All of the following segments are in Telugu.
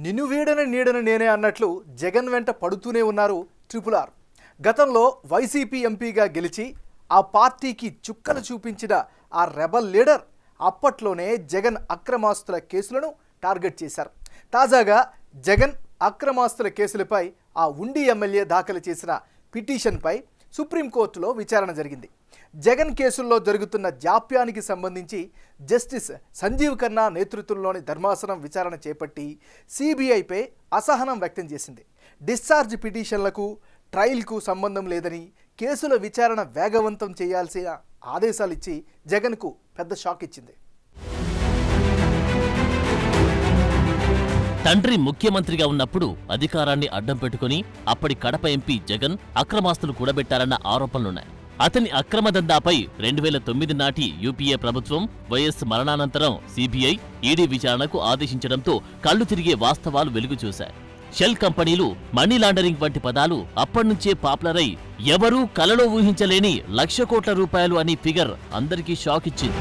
నిన్ను వీడని నీడని నేనే అన్నట్లు జగన్ వెంట పడుతూనే ఉన్నారు RRR. గతంలో వైసీపీ ఎంపీగా గెలిచి ఆ పార్టీకి చుక్కలు చూపించిన ఆ రెబల్ లీడర్ అప్పట్లోనే జగన్ అక్రమాస్తుల కేసులను టార్గెట్ చేశారు. తాజాగా జగన్ అక్రమాస్తుల కేసులపై ఆ ఉండి ఎమ్మెల్యే దాఖలు చేసిన పిటిషన్పై సుప్రీంకోర్టులో విచారణ జరిగింది. జగన్ కేసుల్లో జరుగుతున్న జాప్యానికి సంబంధించి జస్టిస్ సంజీవ్ ఖన్నా నేతృత్వంలోని ధర్మాసనం విచారణ చేపట్టి సిబిఐపై అసహనం వ్యక్తం చేసింది. డిశ్చార్జ్ పిటిషన్లకు ట్రయల్కు సంబంధం లేదని, కేసుల విచారణ వేగవంతం చేయాల్సిన ఆదేశాలు ఇచ్చి జగన్కు పెద్ద షాక్ ఇచ్చింది. తండ్రి ముఖ్యమంత్రిగా ఉన్నప్పుడు అధికారాన్ని అడ్డం పెట్టుకుని అప్పటి కడప ఎంపీ జగన్ అక్రమాస్తులు కూడబెట్టారన్న ఆరోపణలున్నాయి. అతని అక్రమ దందాపై 2009 నాటి యూపీఏ ప్రభుత్వం వైఎస్ మరణానంతరం సిబిఐ, ఈడీ విచారణకు ఆదేశించడంతో కళ్లు తిరిగే వాస్తవాలు వెలుగుచూశాయి. షెల్ కంపెనీలు, మనీ లాండరింగ్ వంటి పదాలు అప్పట్నుంచే పాపులర్ అయి ఎవరూ కలలో ఊహించలేని ₹1,00,00,000 కోట్ల అని ఫిగర్ అందరికీ షాక్ ఇచ్చింది.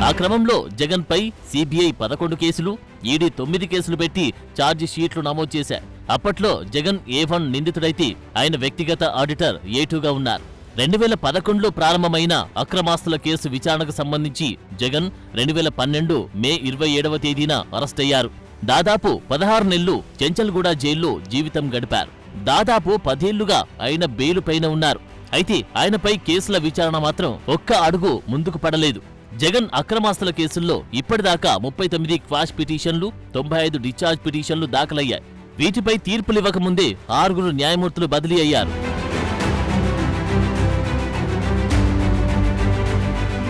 ఆ క్రమంలో జగన్పై సిబిఐ 11 కేసులు, ఈడీ 9 కేసులు పెట్టి ఛార్జీ షీట్లు నమోదు చేశారు. అప్పట్లో జగన్ A1 నిందితుడైతే ఆయన వ్యక్తిగత ఆడిటర్ A2గా ఉన్నారు. 2011లో ప్రారంభమైన అక్రమాస్తుల కేసు విచారణకు సంబంధించి జగన్ 2012 మే 27వ తేదీన అరెస్టయ్యారు. దాదాపు 16 నెలలు చెంచల్గూడ జైల్లో జీవితం గడిపారు. దాదాపు 10 ఏళ్లుగా ఆయన బెయిలు పైన ఉన్నారు. అయితే ఆయనపై కేసుల విచారణ మాత్రం ఒక్క అడుగు ముందుకు పడలేదు. జగన్ అక్రమాస్తుల కేసుల్లో ఇప్పటిదాకా 39 క్వాష్ పిటిషన్లు, 95 డిశ్చార్జ్ పిటిషన్లు దాఖలయ్యాయి. వీటిపై తీర్పులివ్వకముందే 6 న్యాయమూర్తులు బదిలీ అయ్యారు.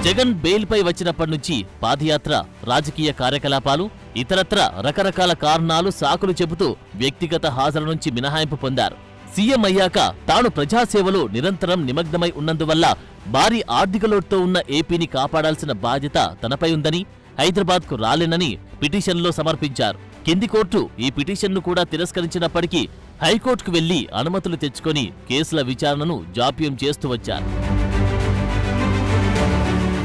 జగన్ బెయిల్పై వచ్చినప్పటి నుంచి పాదయాత్ర, రాజకీయ కార్యకలాపాలు, ఇతరత్ర రకరకాల కారణాలు, సాకులు చెబుతూ వ్యక్తిగత హాజరు నుంచి మినహాయింపు పొందారు. సీఎం అయ్యాక తాను ప్రజాసేవలో నిరంతరం నిమగ్నమై ఉన్నందువల్ల భారీ ఆర్థిక లోటుతో ఉన్న ఏపీని కాపాడాల్సిన బాధ్యత తనపై ఉందని, హైదరాబాద్కు రాలేనని పిటిషన్లో సమర్పించారు. కింది కోర్టు ఈ పిటిషన్ను కూడా తిరస్కరించినప్పటికీ హైకోర్టుకు వెళ్లి అనుమతులు తెచ్చుకొని కేసుల విచారణను జాప్యం చేస్తూ వచ్చారు.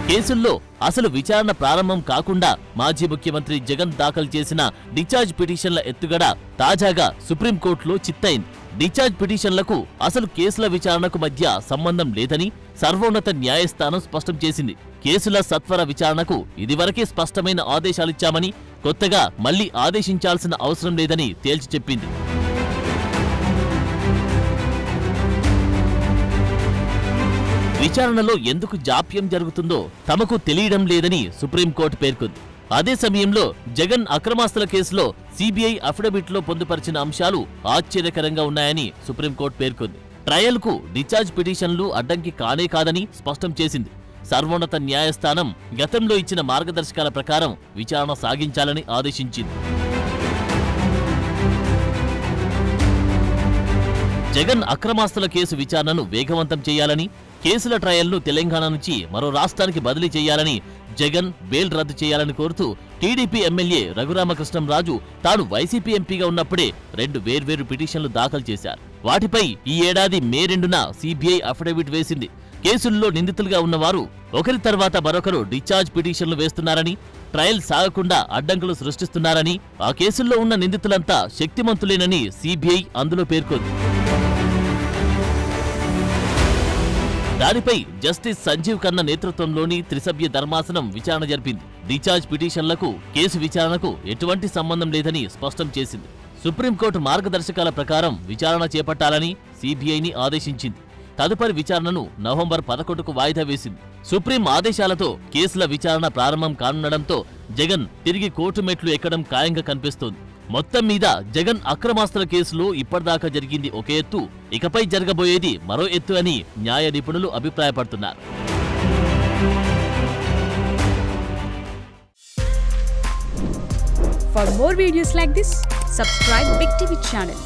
కేసుల్లో అసలు విచారణ ప్రారంభం కాకుండా మాజీ ముఖ్యమంత్రి జగన్ దాఖలు చేసిన డిశ్చార్జ్ పిటిషన్ల ఎత్తుగడ తాజాగా సుప్రీంకోర్టులో చిత్తైంది. డిశ్చార్జ్ పిటిషన్లకు అసలు కేసుల విచారణకు మధ్య సంబంధం లేదని సర్వోన్నత న్యాయస్థానం స్పష్టం చేసింది. కేసుల సత్వర విచారణకు ఇదివరకే స్పష్టమైన ఆదేశాలిచ్చామని, కొత్తగా మళ్లీ ఆదేశించాల్సిన అవసరం లేదని తేల్చి చెప్పింది. విచారణలో ఎందుకు జాప్యం జరుగుతుందో తమకు తెలియడం లేదని సుప్రీంకోర్టు పేర్కొంది. అదే సమయంలో జగన్ అక్రమాస్తుల కేసులో సిబిఐ అఫిడవిట్లో పొందుపరిచిన అంశాలు ఆశ్చర్యకరంగా ఉన్నాయని సుప్రీంకోర్టు పేర్కొంది. ట్రయల్కు డిశ్చార్జ్ పిటిషన్లు అడ్డంకి కానే కాదని స్పష్టం చేసింది. సర్వోన్నత న్యాయస్థానం గతంలో ఇచ్చిన మార్గదర్శకాల ప్రకారం విచారణ సాగించాలని ఆదేశించింది. జగన్ అక్రమాస్తుల కేసు విచారణను వేగవంతం చేయాలని, కేసుల ట్రయల్ను తెలంగాణ నుంచి మరో రాష్ట్రానికి బదిలీ చేయాలని, జగన్ బెయిల్ రద్దు చేయాలని కోరుతూ టీడీపీ ఎమ్మెల్యే రఘురామకృష్ణంరాజు తాను వైసీపీ ఎంపీగా ఉన్నప్పుడే 2 వేర్వేరు పిటిషన్లు దాఖలు చేశారు. వాటిపై ఈ ఏడాది మే 2న సిబిఐ అఫిడవిట్ వేసింది. కేసుల్లో నిందితులుగా ఉన్నవారు ఒకరి తర్వాత మరొకరు డిశ్చార్జ్ పిటిషన్లు వేస్తున్నారని, ట్రయల్ సాగకుండా అడ్డంకులు సృష్టిస్తున్నారని, ఆ కేసుల్లో ఉన్న నిందితులంతా శక్తిమంతులేనని సిబిఐ అందులో పేర్కొంది. దానిపై జస్టిస్ సంజీవ్ ఖన్నా నేతృత్వంలోని త్రిసభ్య ధర్మాసనం విచారణ జరిపింది. డిశ్చార్జ్ పిటిషన్లకు కేసు విచారణకు ఎటువంటి సంబంధం లేదని స్పష్టం చేసింది. సుప్రీంకోర్టు మార్గదర్శకాల ప్రకారం విచారణ చేపట్టాలని సిబిఐని ఆదేశించింది. తదుపరి విచారణను నవంబర్ 11కు వాయిదా వేసింది. సుప్రీం ఆదేశాలతో కేసుల విచారణ ప్రారంభం కానుండడంతో జగన్ తిరిగి కోర్టు మెట్లు ఎక్కడం ఖాయంగా కనిపిస్తోంది. మొత్తం మీద జగన్ అక్రమాస్తుల కేసులో ఇప్పటిదాకా జరిగింది ఒక ఎత్తు, ఇకపై జరగబోయేది మరో ఎత్తు అని న్యాయ నిపుణులు అభిప్రాయపడుతున్నారు. For more videos like this, subscribe Big TV channel.